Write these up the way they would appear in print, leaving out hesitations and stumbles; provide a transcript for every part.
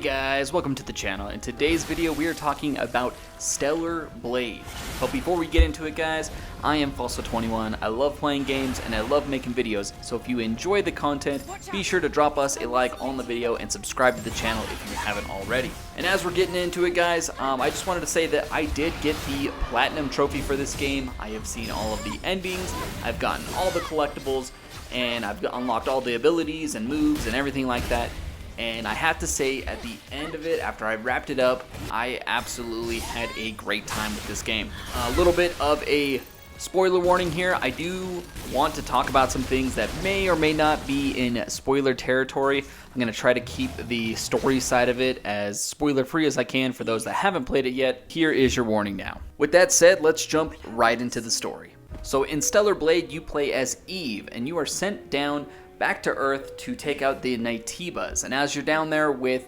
guys, welcome to the channel. In today's video we are talking about Stellar Blade. But before we get into it guys, I am Falso21. I love playing games and I love making videos, so if you enjoy the content, be sure to drop us a like on the video and subscribe to the channel if you haven't already. And as we're getting into it guys, I just wanted to say that I did get the Platinum Trophy for this game. I have seen all of the endings, I've gotten all the collectibles, and I've unlocked all the abilities and moves and everything like that. And I have to say, at the end of it, after I wrapped it up, I absolutely had a great time with this game. A little bit of a spoiler warning here. I do want to talk about some things that may or may not be in spoiler territory. I'm going to try to keep the story side of it as spoiler free as I can for those that haven't played it yet. Here is your warning now. With that said, let's jump right into the story. So in Stellar Blade, you play as Eve, and you are sent down back to Earth to take out the Naytibas. And as you're down there with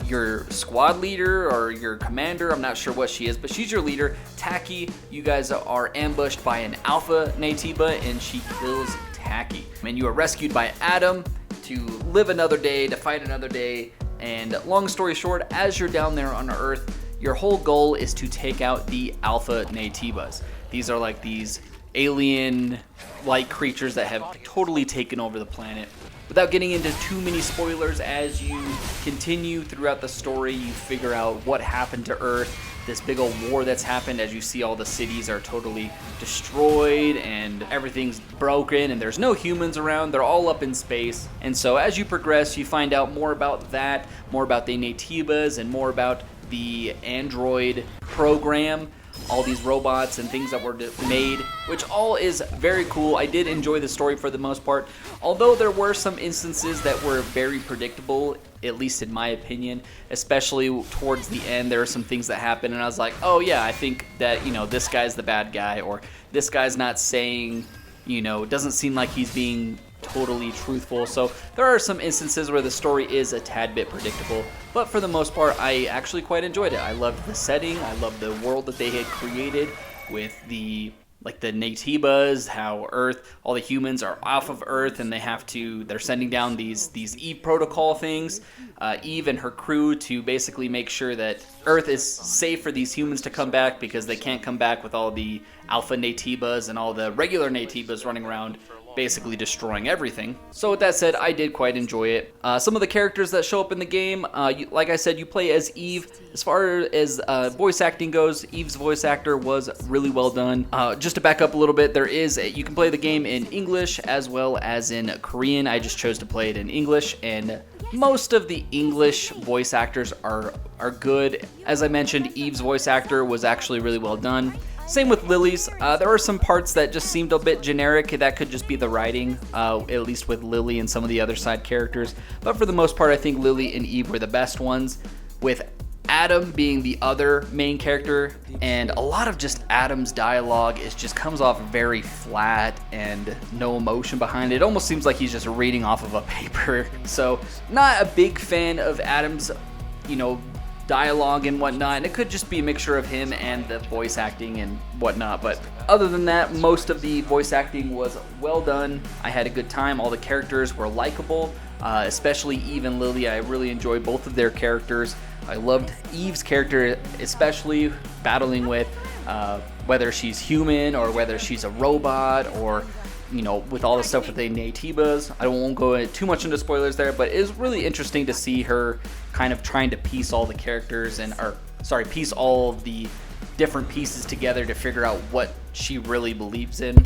your squad leader or your commander, I'm not sure what she is, but she's your leader, Taki, you guys are ambushed by an alpha Naytiba and she kills Taki. And you are rescued by Adam to live another day, to fight another day. And long story short, as you're down there on Earth, your whole goal is to take out the alpha Naytibas. These are like these alien-like creatures that have totally taken over the planet. Without getting into too many spoilers, as you continue throughout the story, you figure out what happened to Earth, this big old war that's happened. As you see, all the cities are totally destroyed and everything's broken and there's no humans around, they're all up in space. And so as you progress, you find out more about that, more about the Naytibas, and more about the android program, all these robots and things that were made, which all is very cool. I did enjoy the story for the most part, although there were some instances that were very predictable, at least in my opinion, especially towards the end. There are some things that happened and I was like, oh yeah, I think that, you know, this guy's the bad guy, or this guy's not saying, you know, it doesn't seem like he's being totally truthful. So there are some instances where the story is a tad bit predictable, but for the most part I actually quite enjoyed it. I loved the setting, I loved the world that they had created with the Naytibas, how Earth, all the humans are off of Earth and they're sending down these Eve protocol things, Eve and her crew, to basically make sure that Earth is safe for these humans to come back, because they can't come back with all the alpha Naytibas and all the regular Naytibas running around basically destroying everything. So with that said, I did quite enjoy it. Some of the characters that show up in the game, like I said, you play as Eve. As far as voice acting goes, Eve's voice actor was really well done. Just to back up a little bit, you can play the game in English as well as in Korean. I just chose to play it in English, and most of the English voice actors are good. As I mentioned, Eve's voice actor was actually really well done. Same with Lily's. There were some parts that just seemed a bit generic. That could just be the writing, at least with Lily and some of the other side characters. But for the most part, I think Lily and Eve were the best ones, with Adam being the other main character. And a lot of just Adam's dialogue just comes off very flat and no emotion behind it. It almost seems like he's just reading off of a paper. So not a big fan of Adam's, you know, dialogue and whatnot, and it could just be a mixture of him and the voice acting and whatnot. But other than that, most of the voice acting was well done. I had a good time. All the characters were likable, especially Eve and Lily. I really enjoyed both of their characters. I loved Eve's character, especially battling with whether she's human or whether she's a robot, or you know, with all the stuff with the Naytibas. I won't go too much into spoilers there, but it was really interesting to see her kind of trying to piece all the characters piece all of the different pieces together to figure out what she really believes in.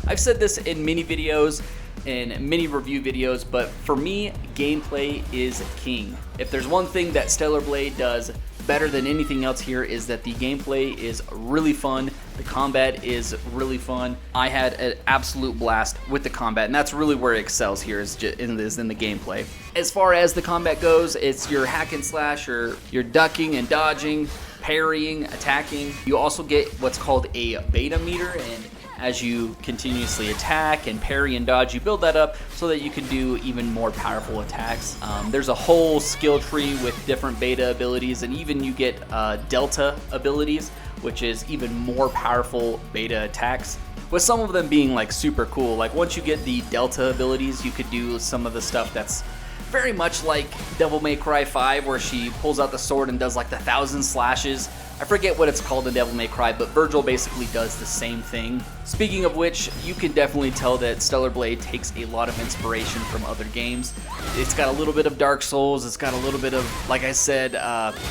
I've said this in many videos, in many review videos, but for me, gameplay is king. If there's one thing that Stellar Blade does better than anything else here, is that the gameplay is really fun. The combat is really fun. I had an absolute blast with the combat, and that's really where it excels here, is in the gameplay. As far as the combat goes, it's your hack and slash, your ducking and dodging, parrying, attacking. You also get what's called a beta meter, and as you continuously attack and parry and dodge, you build that up so that you can do even more powerful attacks. There's a whole skill tree with different beta abilities, and even you get delta abilities, which is even more powerful beta attacks, with some of them being like super cool. Like once you get the delta abilities, you could do some of the stuff that's very much like Devil May Cry 5, where she pulls out the sword and does like the 1,000 slashes. I forget what it's called in Devil May Cry, but Virgil basically does the same thing. Speaking of which, you can definitely tell that Stellar Blade takes a lot of inspiration from other games. It's got a little bit of Dark Souls, it's got a little bit of, like I said,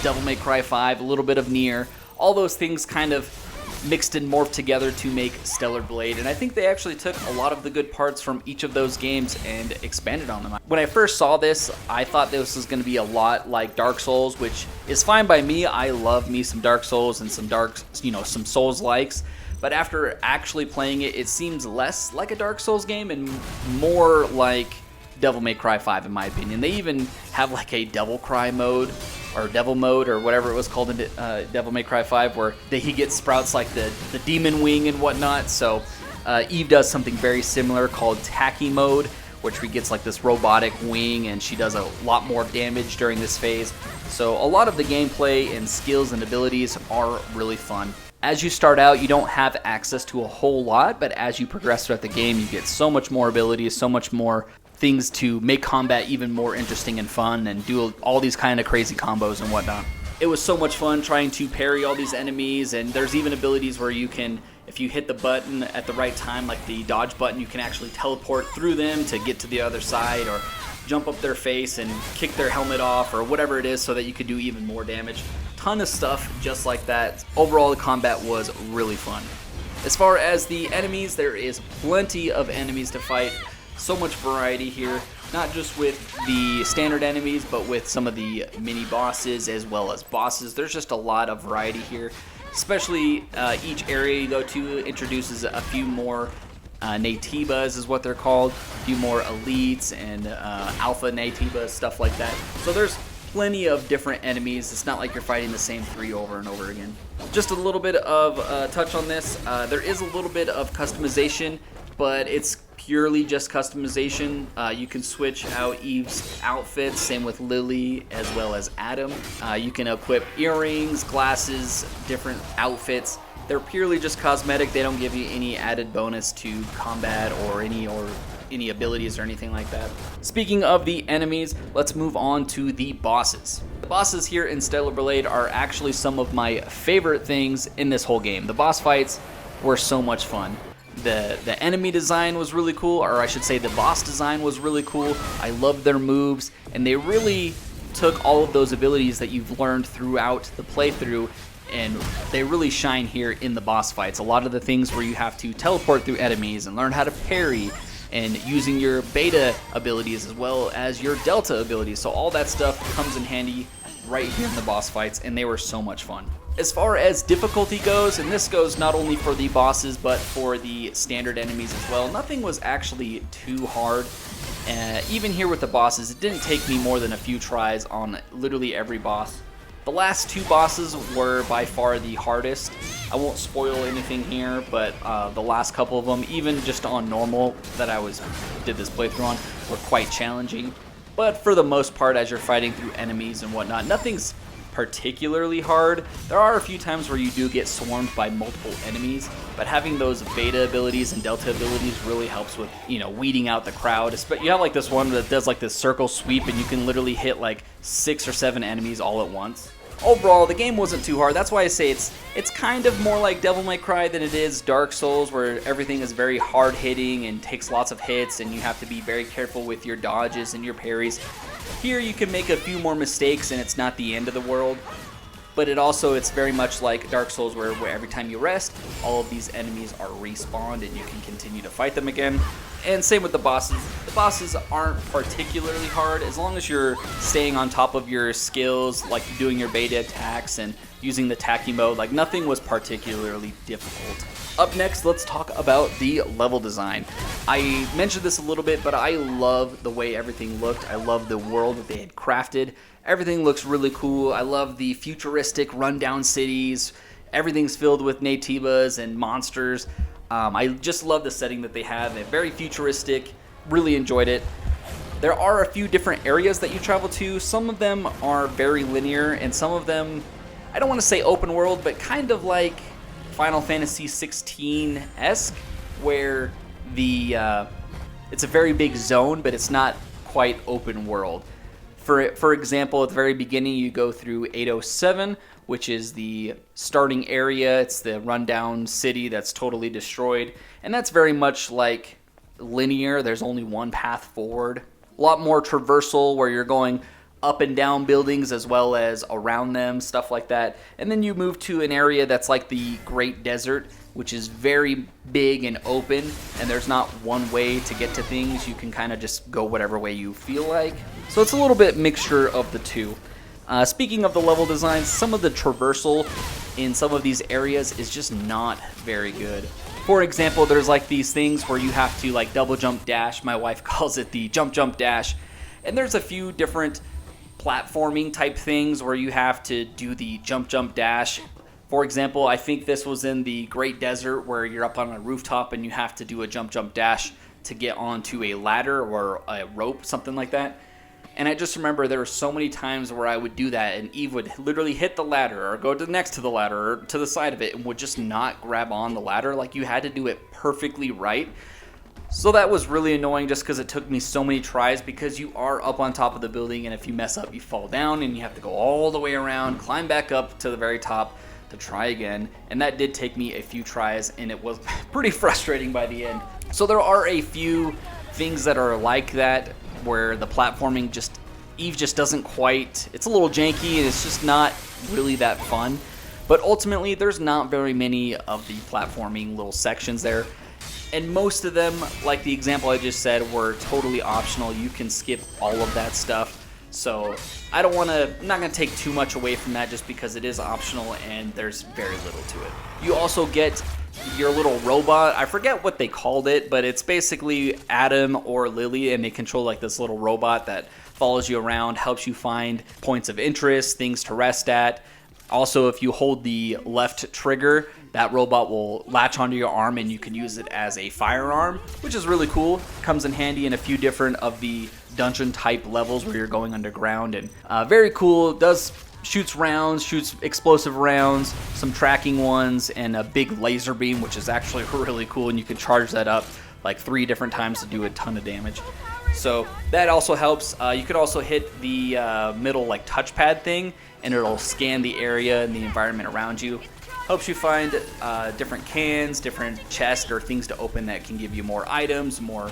Devil May Cry 5, a little bit of Nier. All those things kind of mixed and morphed together to make Stellar Blade, and I think they actually took a lot of the good parts from each of those games and expanded on them. When I first saw this, I thought this was going to be a lot like Dark Souls, which is fine by me. I love me some Dark Souls and some some Souls-likes, but after actually playing it, it seems less like a Dark Souls game and more like Devil May Cry 5 in my opinion. They even have like a Devil Cry mode, or Devil Mode, or whatever it was called in Devil May Cry 5, where he gets sprouts like the demon wing and whatnot. So Eve does something very similar called Tacky Mode, which she gets like this robotic wing, and she does a lot more damage during this phase. So a lot of the gameplay and skills and abilities are really fun. As you start out, you don't have access to a whole lot, but as you progress throughout the game, you get so much more abilities, so much more things to make combat even more interesting and fun, and do all these kind of crazy combos and whatnot. It was so much fun trying to parry all these enemies, and there's even abilities where you can, if you hit the button at the right time, like the dodge button, you can actually teleport through them to get to the other side, or jump up their face and kick their helmet off, or whatever it is, so that you could do even more damage. Ton of stuff just like that. Overall, the combat was really fun. As far as the enemies, there is plenty of enemies to fight. So much variety here, not just with the standard enemies, but with some of the mini bosses as well as bosses. There's just a lot of variety here, especially each area you go to introduces a few more Naytibas is what they're called, a few more elites and alpha Naytibas, stuff like that. So there's plenty of different enemies. It's not like you're fighting the same 3 over and over again. Just a little bit of touch on this. There is a little bit of customization, but it's purely just customization. You can switch out Eve's outfits, same with Lily as well as Adam. You can equip earrings, glasses, different outfits. They're purely just cosmetic. They don't give you any added bonus to combat or any abilities or anything like that. Speaking of the enemies, let's move on to the bosses. The bosses here in Stellar Blade are actually some of my favorite things in this whole game. The boss fights were so much fun. The enemy design was really cool, or I should say the boss design was really cool. I loved their moves, and they really took all of those abilities that you've learned throughout the playthrough, and they really shine here in the boss fights. A lot of the things where you have to teleport through enemies and learn how to parry, and using your beta abilities as well as your delta abilities. So all that stuff comes in handy right here in the boss fights, and they were so much fun. As far as difficulty goes, and this goes not only for the bosses but for the standard enemies as well, nothing was actually too hard. Even here with the bosses, it didn't take me more than a few tries on literally every boss. The last 2 bosses were by far the hardest. I won't spoil anything here, but the last couple of them, even just on normal that I did this playthrough on, were quite challenging. But for the most part, as you're fighting through enemies and whatnot, nothing's particularly hard. There are a few times where you do get swarmed by multiple enemies, but having those beta abilities and delta abilities really helps with, weeding out the crowd. You have like this one that does like this circle sweep, and you can literally hit like 6 or 7 enemies all at once. Overall, the game wasn't too hard. That's why I say it's kind of more like Devil May Cry than it is Dark Souls, where everything is very hard-hitting and takes lots of hits, and you have to be very careful with your dodges and your parries. Here you can make a few more mistakes and it's not the end of the world, but it's very much like Dark Souls, where every time you rest, all of these enemies are respawned and you can continue to fight them again. And same with the bosses. The bosses aren't particularly hard as long as you're staying on top of your skills, like doing your beta attacks and using the tacky mode. Like, nothing was particularly difficult. Up next, let's talk about the level design. I mentioned this a little bit, but I love the way everything looked. I love the world that they had crafted. Everything looks really cool. I love the futuristic rundown cities. Everything's filled with Naytibas and monsters. I just love the setting that they have. They're very futuristic. Really enjoyed it. There are a few different areas that you travel to. Some of them are very linear, and some of them, I don't want to say open world, but kind of like Final Fantasy 16-esque, where it's a very big zone, but it's not quite open world. For example, at the very beginning, you go through 807, which is the starting area. It's the rundown city that's totally destroyed. And that's very much like linear. There's only one path forward. A lot more traversal where you're going up and down buildings as well as around them, stuff like that. And then you move to an area that's like the Great Desert, which is very big and open, and there's not one way to get to things. You can kind of just go whatever way you feel like. So it's a little bit mixture of the two. Speaking of the level designs, some of the traversal in some of these areas is just not very good. For example, there's like these things where you have to like double jump dash. My wife calls it the jump dash. And there's a few different platforming type things where you have to do the jump dash. For example, I think this was in the Great Desert where you're up on a rooftop and you have to do a jump dash to get onto a ladder or a rope, something like that. And I just remember there were so many times where I would do that and Eve would literally hit the ladder or go to next to the ladder or to the side of it and would just not grab on the ladder. Like, you had to do it perfectly right. So that was really annoying just because it took me so many tries, because you are up on top of the building and if you mess up, you fall down and you have to go all the way around, climb back up to the very top to try again. And that did take me a few tries and it was pretty frustrating by the end. So there are a few things that are like that where the platforming Eve just doesn't quite, it's a little janky and it's just not really that fun. But ultimately, there's not very many of the platforming little sections there. And most of them, like the example I just said, were totally optional. You can skip all of that stuff. So I'm not going to take too much away from that just because it is optional and there's very little to it. You also get your little robot. I forget what they called it, but it's basically Adam or Lily, and they control like this little robot that follows you around, helps you find points of interest, things to rest at. Also, if you hold the left trigger, that robot will latch onto your arm and you can use it as a firearm, which is really cool. Comes in handy in a few different of the dungeon type levels where you're going underground, and very cool. Shoots rounds, shoots explosive rounds, some tracking ones, and a big laser beam, which is actually really cool, and you can charge that up like 3 different times to do a ton of damage. So that also helps. You could also hit the middle like touchpad thing, and it'll scan the area and the environment around you. Helps you find different cans, different chests, or things to open that can give you more items, more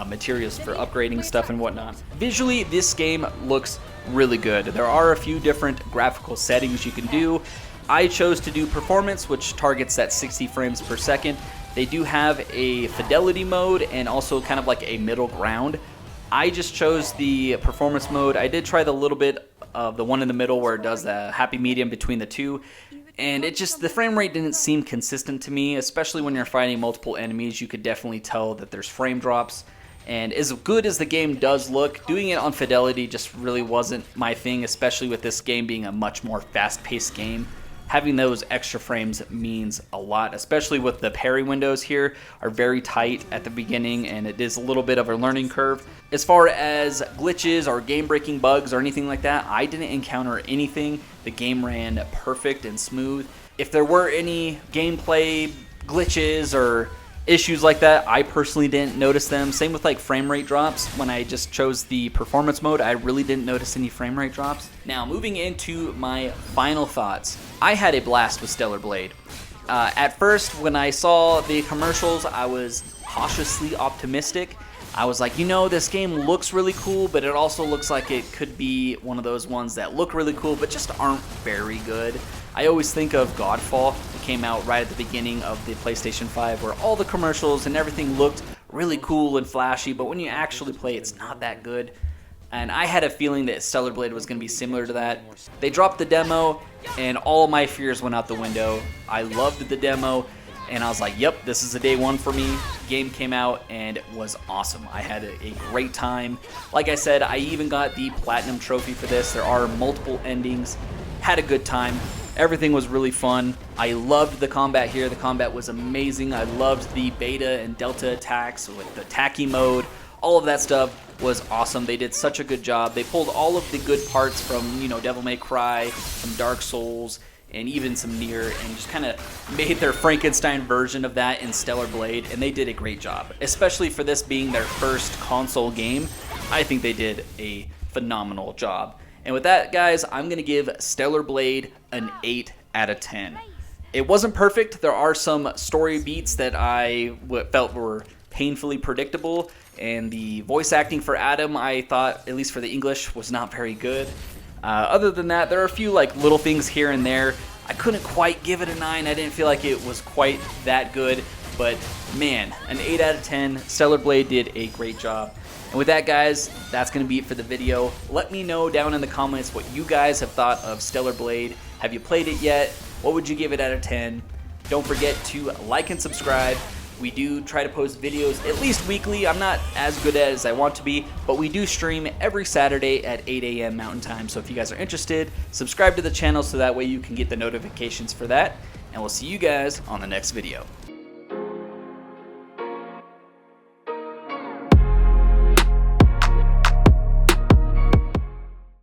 materials for upgrading stuff and whatnot. Visually, this game looks really good. There are a few different graphical settings you can do. I chose to do performance, which targets that 60 frames per second. They do have a fidelity mode and also kind of like a middle ground. I just chose the performance mode. I did try the little bit of the one in the middle where it does the happy medium between the two, and the frame rate didn't seem consistent to me, especially when you're fighting multiple enemies. You could definitely tell that there's frame drops. And as good as the game does look, doing it on fidelity just really wasn't my thing, especially with this game being a much more fast-paced game. Having those extra frames means a lot, especially with the parry windows here are very tight at the beginning, and it is a little bit of a learning curve. As far as glitches or game-breaking bugs or anything like that, I didn't encounter anything. The game ran perfect and smooth. If there were any gameplay glitches or issues like that, I personally didn't notice them. Same with like frame rate drops. When I just chose the performance mode, I really didn't notice any frame rate drops. Now, moving into my final thoughts. I had a blast with Stellar Blade. At first, when I saw the commercials, I was cautiously optimistic. I was like, this game looks really cool, but it also looks like it could be one of those ones that look really cool, but just aren't very good. I always think of Godfall. It came out right at the beginning of the PlayStation 5, where all the commercials and everything looked really cool and flashy, but when you actually play, it's not that good. And I had a feeling that Stellar Blade was going to be similar to that. They dropped the demo, and all of my fears went out the window. I loved the demo, and I was like, yep, this is a day one for me. Game came out, and it was awesome. I had a great time. Like I said, I even got the Platinum Trophy for this. There are multiple endings. Had a good time. Everything was really fun. I loved the combat here. The combat was amazing. I loved the beta and delta attacks with the tacky mode. All of that stuff was awesome. They did such a good job. They pulled all of the good parts from, Devil May Cry, from Dark Souls, and even some Nier, and just kind of made their Frankenstein version of that in Stellar Blade, and they did a great job. Especially for this being their first console game, I think they did a phenomenal job. And with that, guys, I'm going to give Stellar Blade an 8 out of 10. It wasn't perfect. There are some story beats that I felt were painfully predictable, and the voice acting for Adam, I thought, at least for the English, was not very good. Other than that, there are a few like little things here and there. I couldn't quite give it a 9. I didn't feel like it was quite that good, but man, an 8 out of 10. Stellar Blade did a great job. And with that, guys, that's going to be it for the video. Let me know down in the comments what you guys have thought of Stellar Blade. Have you played it yet? What would you give it out of 10? Don't forget to like and subscribe. We do try to post videos at least weekly. I'm not as good as I want to be, but we do stream every Saturday at 8 a.m. Mountain Time. So if you guys are interested, subscribe to the channel so that way you can get the notifications for that. And we'll see you guys on the next video.